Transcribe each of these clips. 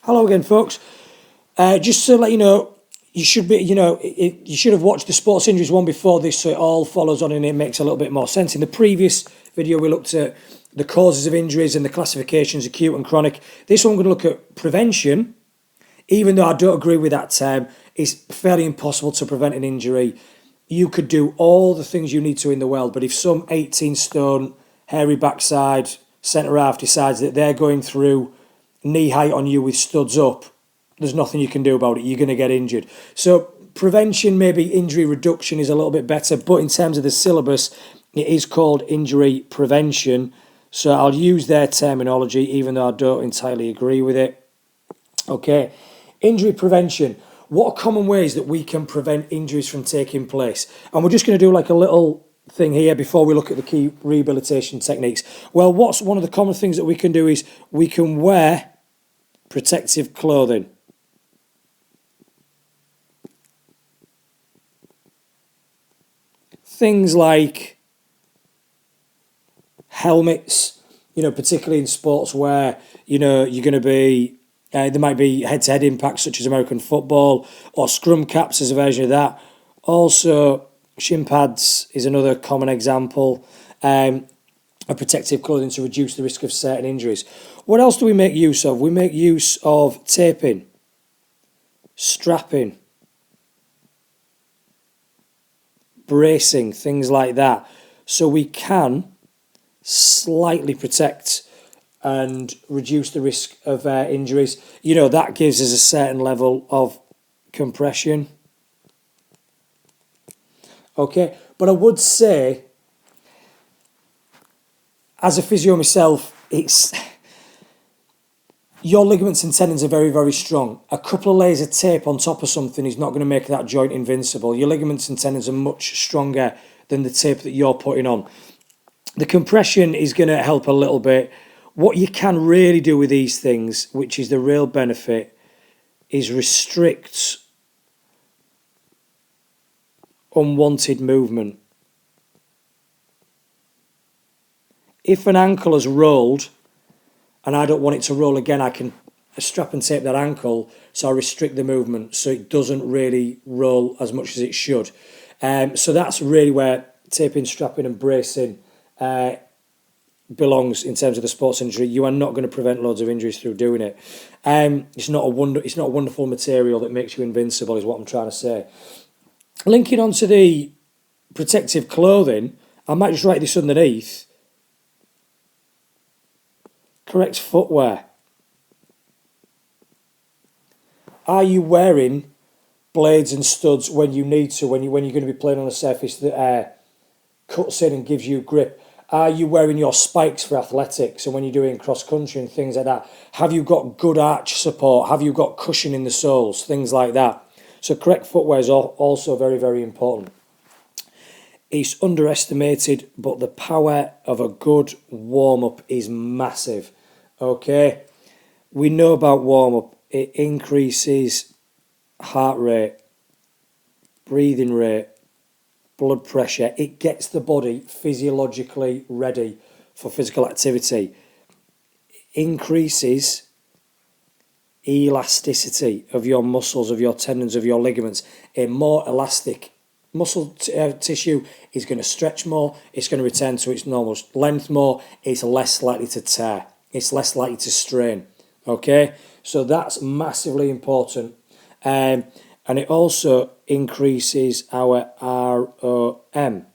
Hello again, folks. Just to let you know, you should have watched the sports injuries one before this, so it all follows on and it makes a little bit more sense. In the previous video, we looked at the causes of injuries and the classifications, acute and chronic. This one, we're going to look at prevention. Even though I don't agree with that term, it's fairly impossible to prevent an injury. You could do all the things you need to in the world, but if some 18-stone, hairy backside, centre-half decides that they're going through knee height on you with studs up, there's nothing you can do about it. You're going to get injured. So prevention, maybe injury reduction is a little bit better, but in terms of the syllabus, it is called injury prevention. So I'll use their terminology, even though I don't entirely agree with it. Okay, injury prevention. What are common ways that we can prevent injuries from taking place? And we're just going to do like a little thing here before we look at the key rehabilitation techniques. Well, what's one of the common things that we can do is we can wear protective clothing. Things like helmets, particularly in sports where, you're going to be, there might be head-to-head impacts such as American football, or scrum caps as a version of that. Also, shin pads is another common example of protective clothing to reduce the risk of certain injuries. What else do we make use of? We make use of taping, strapping, bracing, things like that. So we can slightly protect and reduce the risk of injuries. That gives us a certain level of compression. Okay, but I would say, as a physio myself, your ligaments and tendons are very, very strong. A couple of layers of tape on top of something is not going to make that joint invincible. Your ligaments and tendons are much stronger than the tape that you're putting on. The compression is going to help a little bit. What you can really do with these things, which is the real benefit, is restrict unwanted movement. If an ankle has rolled and I don't want it to roll again, I can strap and tape that ankle so I restrict the movement so it doesn't really roll as much as it should. So that's really where taping, strapping and bracing belongs in terms of the sports injury. You are not going to prevent loads of injuries through doing it. It's not a wonderful material that makes you invincible, is what I'm trying to say. Linking onto the protective clothing, I might just write this underneath. Correct footwear. Are you wearing blades and studs when you need to, when you're going to be playing on a surface that cuts in and gives you grip? Are you wearing your spikes for athletics and when you're doing cross-country and things like that? Have you got good arch support? Have you got cushion in the soles? Things like that. So correct footwear is also very, very important. It's underestimated, but the power of a good warm-up is massive. Okay? We know about warm-up. It increases heart rate, breathing rate, blood pressure. It gets the body physiologically ready for physical activity. Increases elasticity of your muscles, of your tendons, of your ligaments. A more elastic muscle tissue is going to stretch more. It's going to return to its normal length more. It's less likely to tear. It's less likely to strain. Okay? So that's massively important. And it also increases our ROM,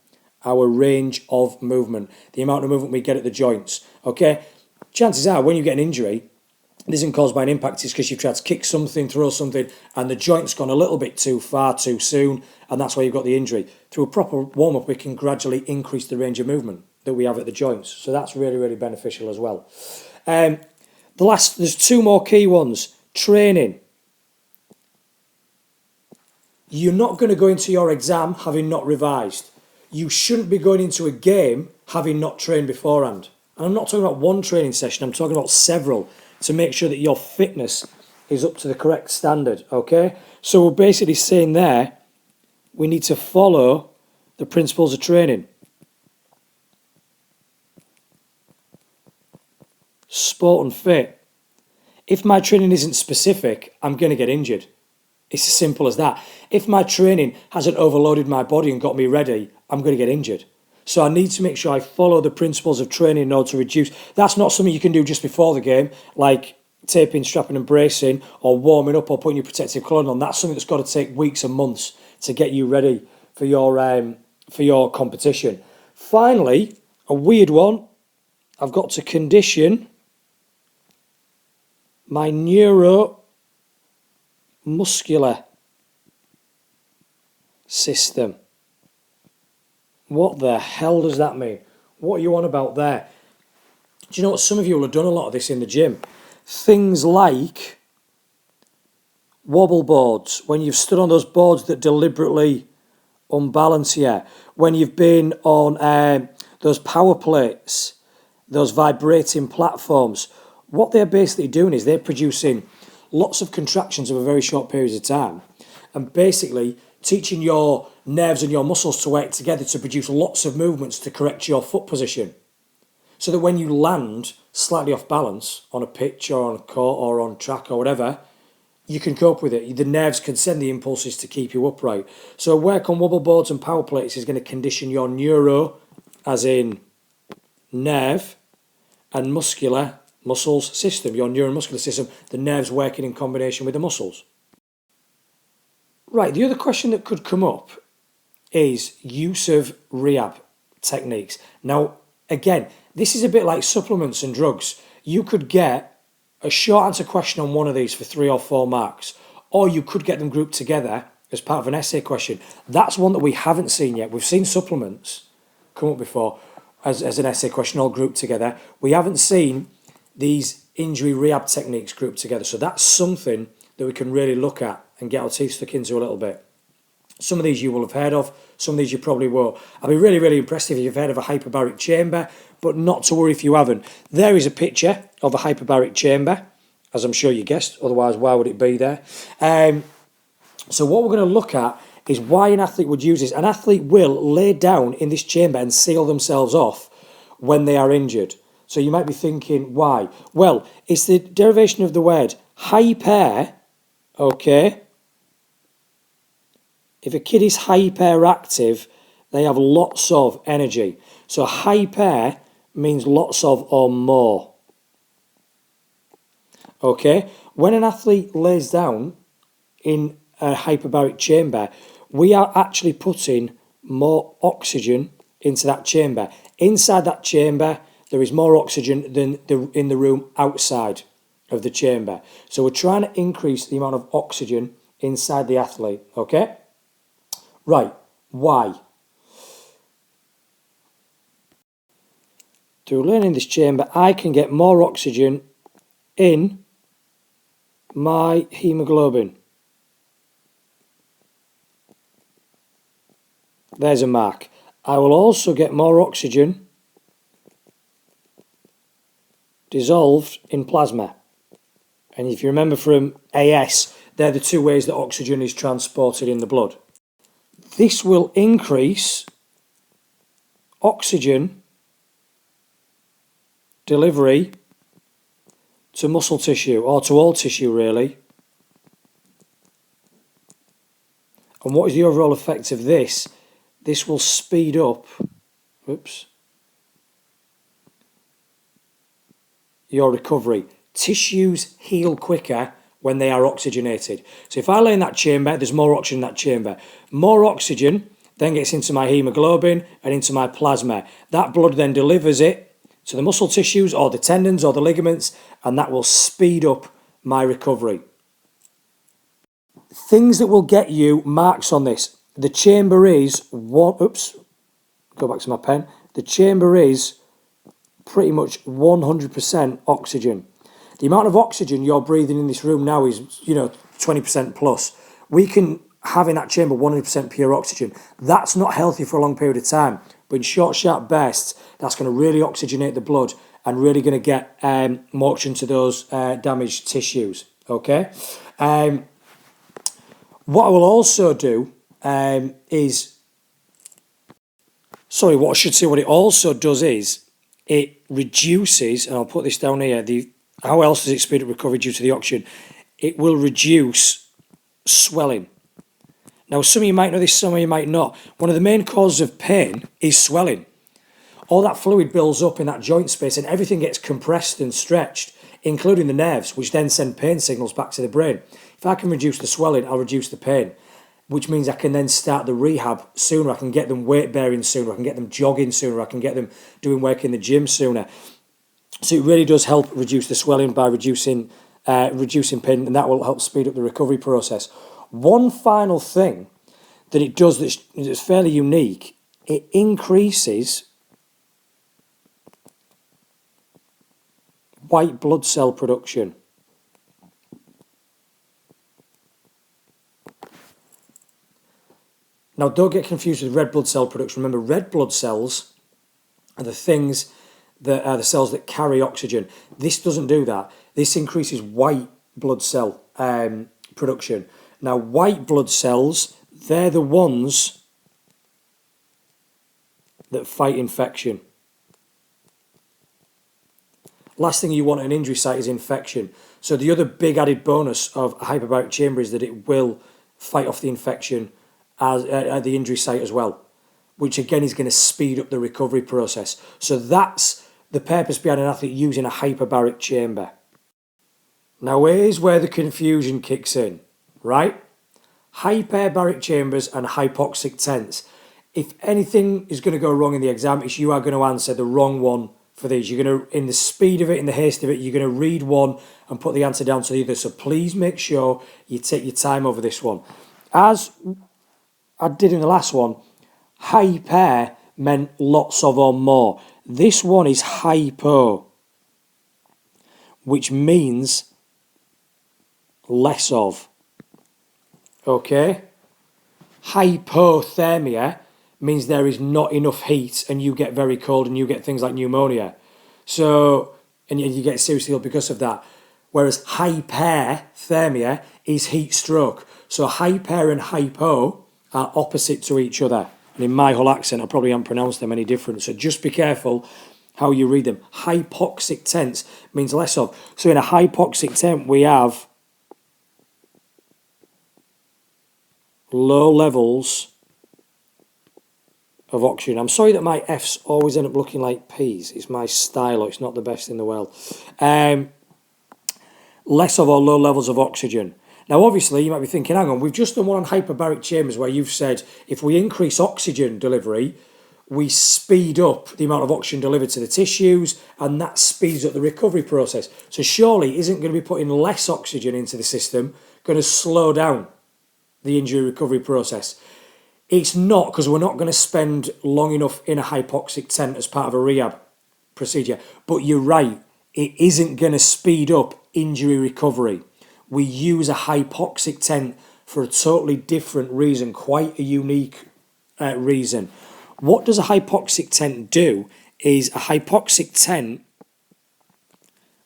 our range of movement, the amount of movement we get at the joints. Okay? Chances are when you get an injury, this isn't caused by an impact, it's because you've tried to kick something, throw something, and the joint's gone a little bit too far too soon, and that's why you've got the injury. Through a proper warm-up, we can gradually increase the range of movement that we have at the joints. So that's really, really beneficial as well. There's two more key ones. Training. You're not going to go into your exam having not revised. You shouldn't be going into a game having not trained beforehand. And I'm not talking about one training session, I'm talking about several, to make sure that your fitness is up to the correct standard, okay? So we're basically saying there, we need to follow the principles of training. Sport and fit. If my training isn't specific, I'm going to get injured. It's as simple as that. If my training hasn't overloaded my body and got me ready, I'm going to get injured. So I need to make sure I follow the principles of training in order to reduce. That's not something you can do just before the game, like taping, strapping and bracing, or warming up or putting your protective clothing on. That's something that's got to take weeks and months to get you ready for your competition. Finally, a weird one. I've got to condition my neuromuscular system. What the hell does that mean? What are you on about there? Do you know what? Some of you will have done a lot of this in the gym. Things like wobble boards, when you've stood on those boards that deliberately unbalance you, when you've been on those power plates, those vibrating platforms. What they're basically doing is they're producing lots of contractions over very short periods of time, and basically teaching your nerves and your muscles to work together to produce lots of movements to correct your foot position. So that when you land slightly off balance on a pitch or on a court or on track or whatever, you can cope with it. The nerves can send the impulses to keep you upright. So work on wobble boards and power plates is going to condition your neuro, as in nerve, and muscles system, your neuromuscular system, the nerves working in combination with the muscles. Right, the other question that could come up is use of rehab techniques. Now, again, this is a bit like supplements and drugs. You could get a short answer question on one of these for 3 or 4 marks, or you could get them grouped together as part of an essay question. That's one that we haven't seen yet. We've seen supplements come up before as an essay question all grouped together. We haven't seen these injury rehab techniques grouped together. So that's something that we can really look at and get our teeth stuck into a little bit. Some of these you will have heard of, some of these you probably won't. I'll be really, really impressed if you've heard of a hyperbaric chamber, but not to worry if you haven't. There is a picture of a hyperbaric chamber, as I'm sure you guessed, otherwise why would it be there? So what we're going to look at is why an athlete would use this. An athlete will lay down in this chamber and seal themselves off when they are injured. So you might be thinking, why? Well, it's the derivation of the word hyper, okay? If a kid is hyperactive, they have lots of energy. So hyper means lots of or more. Okay? When an athlete lays down in a hyperbaric chamber, we are actually putting more oxygen into that chamber. Inside that chamber, there is more oxygen than in the room outside of the chamber. So we're trying to increase the amount of oxygen inside the athlete, okay? Right, why? Through laying in this chamber, I can get more oxygen in my hemoglobin. There's a mark. I will also get more oxygen dissolved in plasma. And if you remember from AS, they're the 2 ways that oxygen is transported in the blood. This will increase oxygen delivery to muscle tissue, or to all tissue really. And what is the overall effect of this? This will speed up, your recovery. Tissues heal quicker when they are oxygenated. So if I lay in that chamber, there's more oxygen in that chamber. More oxygen then gets into my hemoglobin and into my plasma. That blood then delivers it to the muscle tissues or the tendons or the ligaments, and that will speed up my recovery. Things that will get you marks on this. The chamber is go back to my pen. The chamber is pretty much 100% oxygen. The amount of oxygen you're breathing in this room now is, 20% plus. We can have in that chamber 100% pure oxygen. That's not healthy for a long period of time. But in short, sharp bursts, that's going to really oxygenate the blood and really going to get more oxygen to those damaged tissues. Okay? What I will also do what it also does is it reduces, and I'll put this down here, the How else does it speed up recovery due to the oxygen? It will reduce swelling. Now, some of you might know this, some of you might not. One of the main causes of pain is swelling. All that fluid builds up in that joint space and everything gets compressed and stretched, including the nerves, which then send pain signals back to the brain. If I can reduce the swelling, I'll reduce the pain, which means I can then start the rehab sooner. I can get them weight bearing sooner. I can get them jogging sooner. I can get them doing work in the gym sooner. So it really does help reduce the swelling by reducing pain, and that will help speed up the recovery process. One final thing that it does that's fairly unique, it increases white blood cell production. Now, don't get confused with red blood cell production. Remember, red blood cells are the things that are the cells that carry oxygen. This doesn't do that. This increases white blood cell production. Now, white blood cells, they're the ones that fight infection. Last thing you want at an injury site is infection. So the other big added bonus of a hyperbaric chamber is that it will fight off the infection at the injury site as well, which again is going to speed up the recovery process. So that's the purpose behind an athlete using a hyperbaric chamber. Now here's where the confusion kicks in, right? Hyperbaric chambers and hypoxic tents. If anything is going to go wrong in the exam, it's you are going to answer the wrong one for these. You're going to, in the speed of it, in the haste of it, you're going to read one and put the answer down to the other. So please make sure you take your time over this one. As I did in the last one, hyper meant lots of or more. This one is hypo, which means less of. Okay? Hypothermia means there is not enough heat and you get very cold and you get things like pneumonia. So, and you get seriously ill because of that. Whereas hyperthermia is heat stroke. So hyper and hypo are opposite to each other. And in my whole accent, I probably haven't pronounced them any different. So just be careful how you read them. Hypoxic tents means less of. So in a hypoxic tent, we have low levels of oxygen. I'm sorry that my F's always end up looking like P's. It's my style, it's not the best in the world. Less of or low levels of oxygen. Now, obviously, you might be thinking, hang on, we've just done one on hyperbaric chambers where you've said if we increase oxygen delivery, we speed up the amount of oxygen delivered to the tissues, and that speeds up the recovery process. So surely isn't going to be putting less oxygen into the system going to slow down the injury recovery process? It's not, because we're not going to spend long enough in a hypoxic tent as part of a rehab procedure. But you're right, it isn't going to speed up injury recovery. We use a hypoxic tent for a totally different reason, quite a unique reason. What does a hypoxic tent do is a hypoxic tent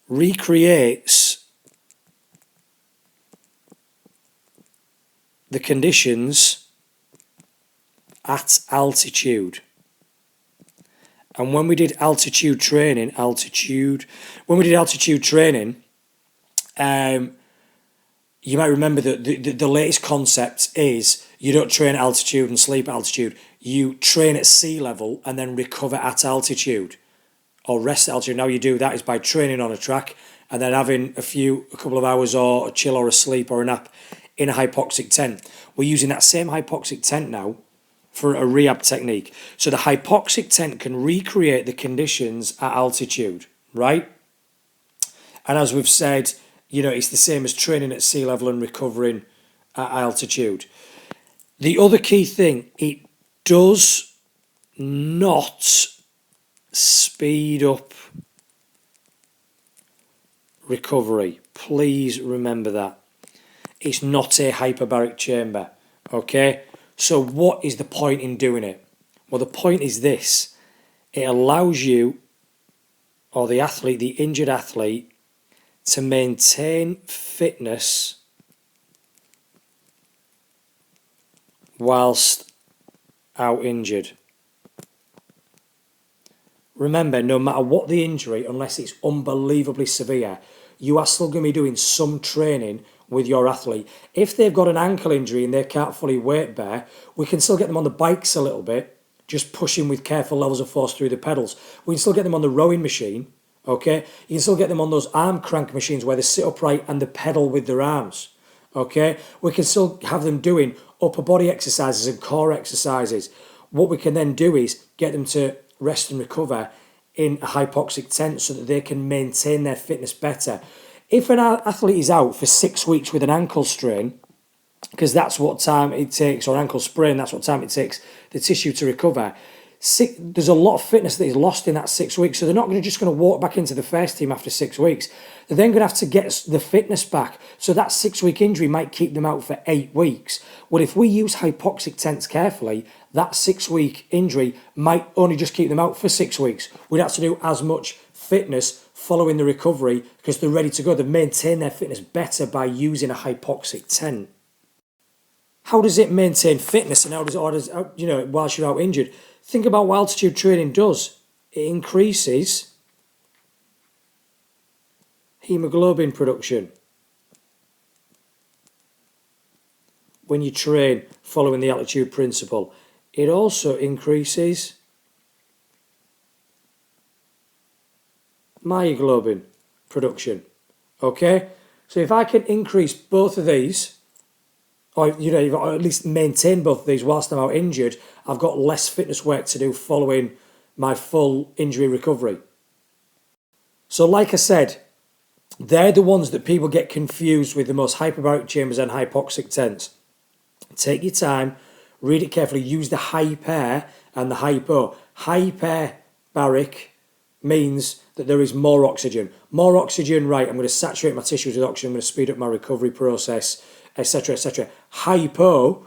recreates the conditions at altitude. And when we did altitude training, you might remember that the latest concept is you don't train at altitude and sleep at altitude. You train at sea level and then recover at altitude or rest at altitude. Now you do that is by training on a track and then having a couple of hours or a chill or a sleep or a nap in a hypoxic tent. We're using that same hypoxic tent now for a rehab technique. So the hypoxic tent can recreate the conditions at altitude, right? And as we've said, it's the same as training at sea level and recovering at altitude. The other key thing, it does not speed up recovery. Please remember that. It's not a hyperbaric chamber, okay? So what is the point in doing it? Well, the point is this. It allows you, or the athlete, the injured athlete, to maintain fitness whilst out injured. Remember, no matter what the injury, unless it's unbelievably severe, you are still going to be doing some training with your athlete. If they've got an ankle injury and they can't fully weight bear, we can still get them on the bikes a little bit, just pushing with careful levels of force through the pedals. We can still get them on the rowing machine, okay? You can still get them on those arm crank machines where they sit upright and they pedal with their arms, okay? We can still have them doing upper body exercises and core exercises. What we can then do is get them to rest and recover in a hypoxic tent so that they can maintain their fitness better. If an athlete is out for 6 weeks with an ankle strain, because that's what time it takes, or ankle sprain, that's what time it takes the tissue to recover, there's a lot of fitness that is lost in that 6 weeks. So they're not just going to walk back into the first team after 6 weeks. They're then going to have to get the fitness back. So that 6 week injury might keep them out for 8 weeks. Well, if we use hypoxic tents carefully, that 6 week injury might only just keep them out for 6 weeks. We'd have to do as much fitness following the recovery because they're ready to go. They've maintained their fitness better by using a hypoxic tent. How does it maintain fitness, and how does whilst you're out injured? Think about what altitude training does. It increases hemoglobin production when you train following the altitude principle. It also increases myoglobin production. Okay? So if I can increase both of these, or at least maintain both of these whilst I'm out injured, I've got less fitness work to do following my full injury recovery. So like I said, they're the ones that people get confused with, the most hyperbaric chambers and hypoxic tents. Take your time, read it carefully, use the hyper and the hypo. Hyperbaric means that there is more oxygen. More oxygen, right, I'm going to saturate my tissues with oxygen, I'm going to speed up my recovery process, etc., etc. Hypo,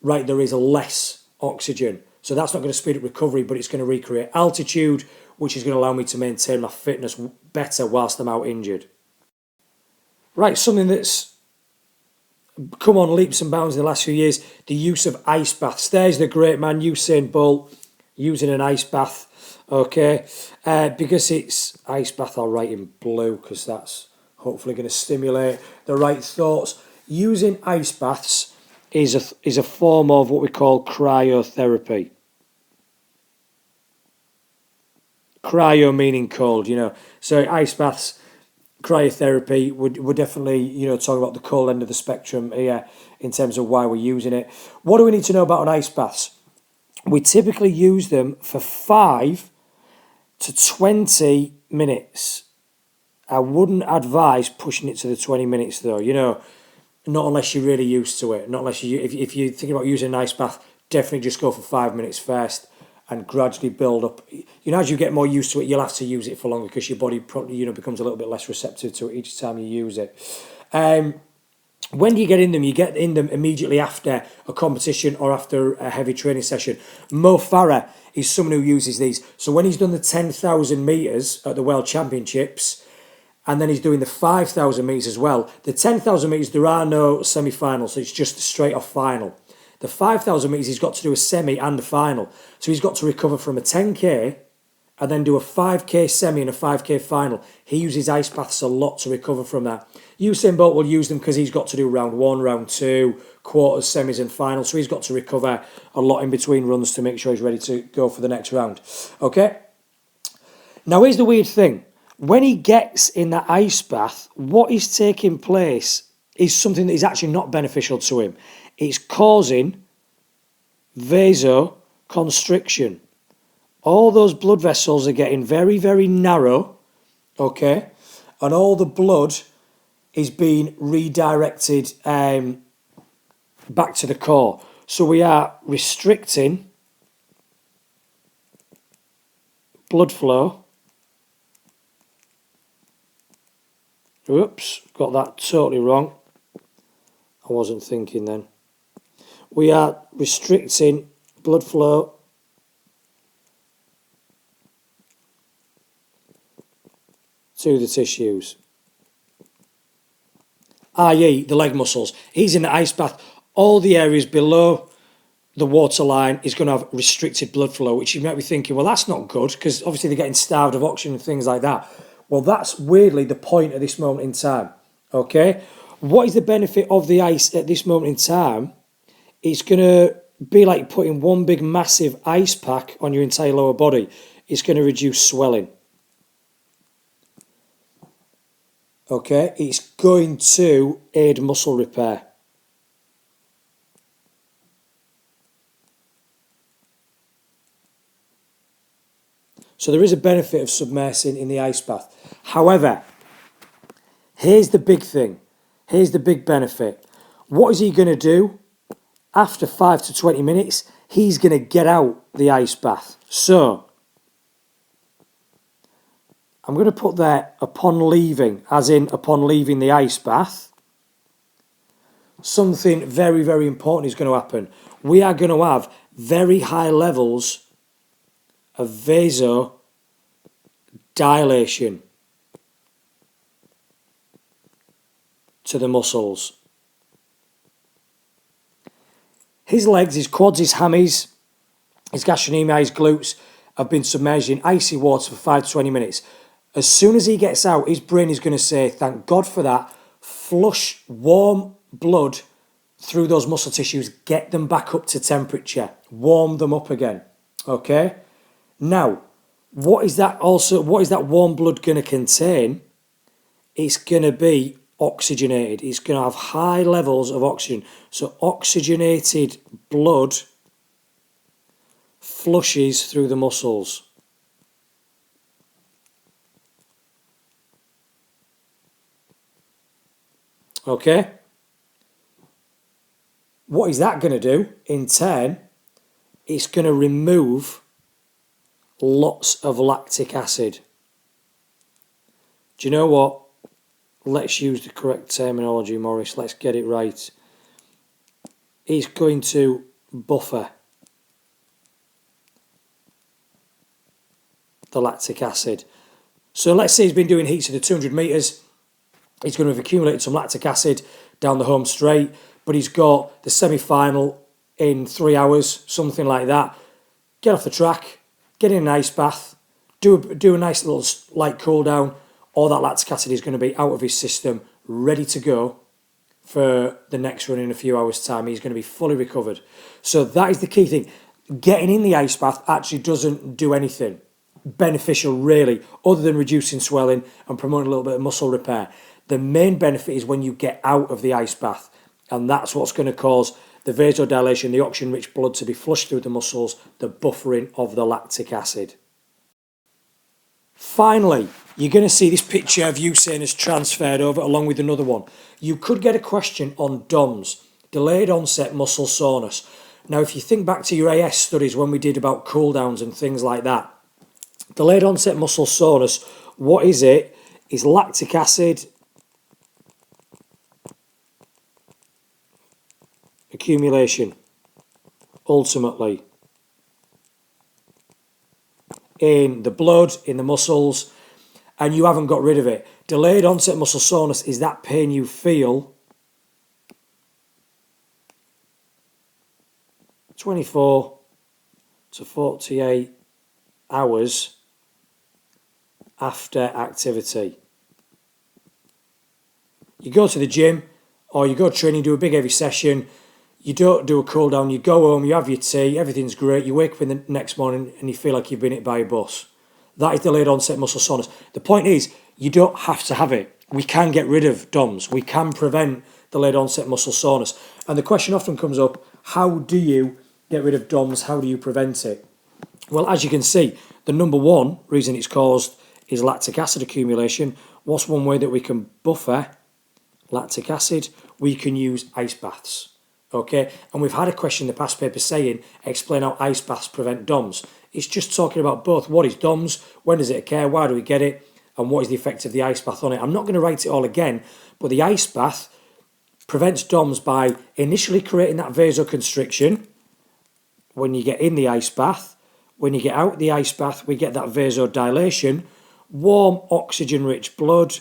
right, there is less oxygen. So that's not going to speed up recovery, but it's going to recreate altitude, which is going to allow me to maintain my fitness better whilst I'm out injured. Right, something that's come on leaps and bounds in the last few years, the use of ice baths. There's the great man Usain Bolt using an ice bath, okay? Because it's ice bath, I'll write in blue because that's hopefully going to stimulate the right thoughts. Using ice baths is a form of what we call cryotherapy. Cryo meaning cold, So ice baths, cryotherapy, we're definitely, talking about the cold end of the spectrum here in terms of why we're using it. What do we need to know about an ice baths? We typically use them for 5 to 20 minutes. I wouldn't advise pushing it to the 20 minutes though, not unless you're really used to it. Not unless if you're thinking about using an ice bath, definitely just go for 5 minutes first and gradually build up. As you get more used to it, you'll have to use it for longer because your body probably, becomes a little bit less receptive to it each time you use it. When do you get in them? You get in them immediately after a competition or after a heavy training session. Mo Farah is someone who uses these. So when he's done the 10,000 metres at the World Championships, and then he's doing the 5,000 metres as well. The 10,000 metres, there are no semi-finals, so it's just a straight-off final. The 5,000 metres, he's got to do a semi and a final. So he's got to recover from a 10K and then do a 5K semi and a 5K final. He uses ice baths a lot to recover from that. Usain Bolt will use them because he's got to do round 1, round 2, quarters, semis and finals. So he's got to recover a lot in between runs to make sure he's ready to go for the next round. Okay? Now here's the weird thing. When he gets in that ice bath, what is taking place is something that is actually not beneficial to him. It's causing vasoconstriction. All those blood vessels are getting very, very narrow, okay? And all the blood is being redirected back to the core. So we are restricting blood flow. Oops, got that totally wrong. I wasn't thinking then. We are restricting blood flow to the tissues, i.e. the leg muscles. He's in the ice bath. All the areas below the waterline is going to have restricted blood flow, which you might be thinking, well, that's not good because obviously they're getting starved of oxygen and things like that. Well, that's weirdly the point at this moment in time. Okay, what is the benefit of the ice at this moment in time? It's going to be like putting one big massive ice pack on your entire lower body. It's going to reduce swelling. Okay, it's going to aid muscle repair. So there is a benefit of submersing in the ice bath. However, here's the big thing. Here's the big benefit. What is he going to do? After 5 to 20 minutes, he's going to get out the ice bath. So, I'm going to put there upon leaving, as in upon leaving the ice bath. Something very, very important is going to happen. We are going to have very high levels of vasodilation to the muscles. His legs, his quads, his hammies, his gastrocnemi, his glutes have been submerged in icy water for 5 to 20 minutes. As soon as he gets out, his brain is going to say, thank God for that, flush warm blood through those muscle tissues, get them back up to temperature, warm them up again. Okay? Now, what is that warm blood going to contain? It's going to be oxygenated. It's going to have high levels of oxygen. So oxygenated blood flushes through the muscles. Okay? What is that going to do? In turn, it's going to remove lots of lactic acid. Do you know what? Let's use the correct terminology, Maurice. Let's get it right. It's going to buffer the lactic acid. So let's say he's been doing heats of the 200 metres. He's going to have accumulated some lactic acid down the home straight, but he's got the semi-final in 3 hours, something like that. Get off the track, get in an ice bath, do a nice little light cool down. All that lactic acid is going to be out of his system, ready to go for the next run in a few hours' time. He's going to be fully recovered. So that is the key thing. Getting in the ice bath actually doesn't do anything beneficial, really, other than reducing swelling and promoting a little bit of muscle repair. The main benefit is when you get out of the ice bath, and that's what's going to cause the vasodilation, the oxygen-rich blood to be flushed through the muscles, the buffering of the lactic acid. Finally, you're going to see this picture of Usain has transferred over along with another one. You could get a question on DOMS, delayed onset muscle soreness. Now, if you think back to your AS studies when we did about cool downs and things like that, delayed onset muscle soreness, what is it? Is lactic acid accumulation, ultimately, in the blood, in the muscles, and you haven't got rid of it. Delayed onset muscle soreness is that pain you feel 24 to 48 hours after activity. You go to the gym or you go training, do a big heavy session, you don't do a cool down, you go home, you have your tea, everything's great, you wake up in the next morning and you feel like you've been hit by a bus. That is delayed onset muscle soreness. The point is, you don't have to have it. We can get rid of DOMS. We can prevent delayed onset muscle soreness. And the question often comes up, how do you get rid of DOMS? How do you prevent it? Well, as you can see, the number one reason it's caused is lactic acid accumulation. What's one way that we can buffer lactic acid? We can use ice baths. Okay, and we've had a question in the past paper saying, explain how ice baths prevent DOMS. It's just talking about both. What is DOMS? When does it occur? Why do we get it? And what is the effect of the ice bath on it? I'm not going to write it all again, but the ice bath prevents DOMS by initially creating that vasoconstriction when you get in the ice bath. When you get out the ice bath, we get that vasodilation. Warm, oxygen-rich blood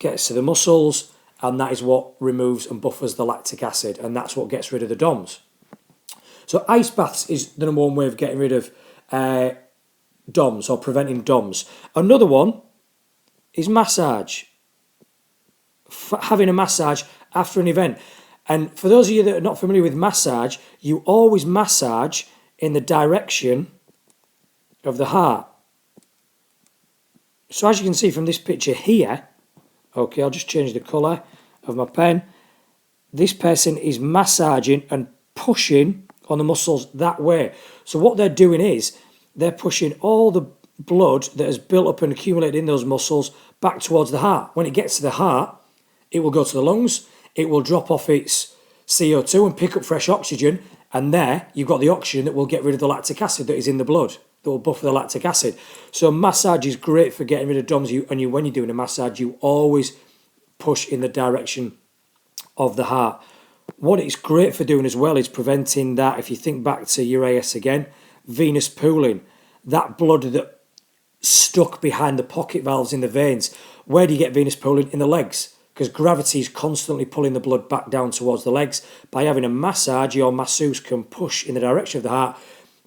gets to the muscles, and that is what removes and buffers the lactic acid, and that's what gets rid of the DOMS. So ice baths is the number one way of getting rid of DOMS or preventing DOMS. Another one is massage. Having a massage after an event. And for those of you that are not familiar with massage, you always massage in the direction of the heart. So as you can see from this picture here, okay, I'll just change the colour of my pen. This person is massaging and pushing on the muscles that way. So what they're doing is they're pushing all the blood that has built up and accumulated in those muscles back towards the heart. When it gets to the heart, it will go to the lungs, it will drop off its CO2 and pick up fresh oxygen, and there you've got the oxygen that will get rid of the lactic acid that is in the blood, that will buffer the lactic acid. So massage is great for getting rid of DOMS, when you're doing a massage, you always push in the direction of the heart. What it's great for doing as well is preventing that, if you think back to your AS again, venous pooling, that blood that stuck behind the pocket valves in the veins. Where do you get venous pooling? In the legs, because gravity is constantly pulling the blood back down towards the legs. By having a massage, your masseuse can push in the direction of the heart,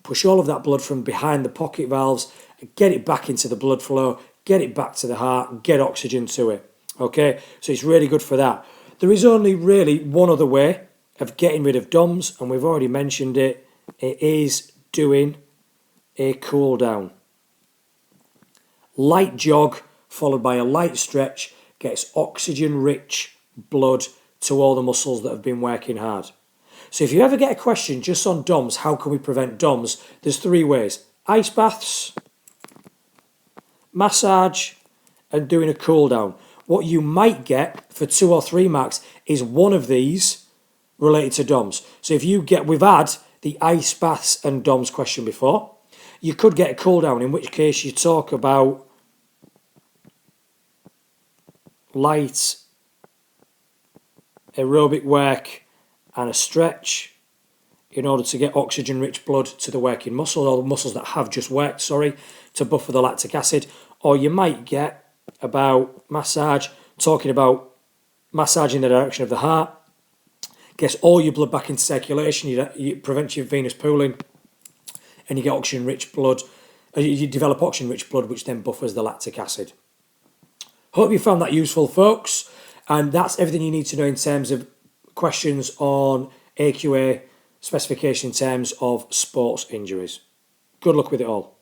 push all of that blood from behind the pocket valves, get it back into the blood flow, get it back to the heart, get oxygen to it. Okay, so it's really good for that. There is only really one other way of getting rid of DOMS, and we've already mentioned it. It is doing a cool down. Light jog followed by a light stretch gets oxygen-rich blood to all the muscles that have been working hard. So if you ever get a question just on DOMS, how can we prevent DOMS? There's three ways: ice baths, massage, and doing a cool down. What you might get for 2 or 3 marks is one of these related to DOMS. So we've had the ice baths and DOMS question before. You could get a cool down, in which case you talk about light aerobic work and a stretch in order to get oxygen-rich blood to the working muscle, or the muscles that have just worked, to buffer the lactic acid. Or you might get about massage, talking about massaging the direction of the heart, gets all your blood back into circulation, you prevent your venous pooling, and you get oxygen-rich blood. You develop oxygen-rich blood, which then buffers the lactic acid. Hope you found that useful, folks. And that's everything you need to know in terms of questions on AQA specification in terms of sports injuries. Good luck with it all.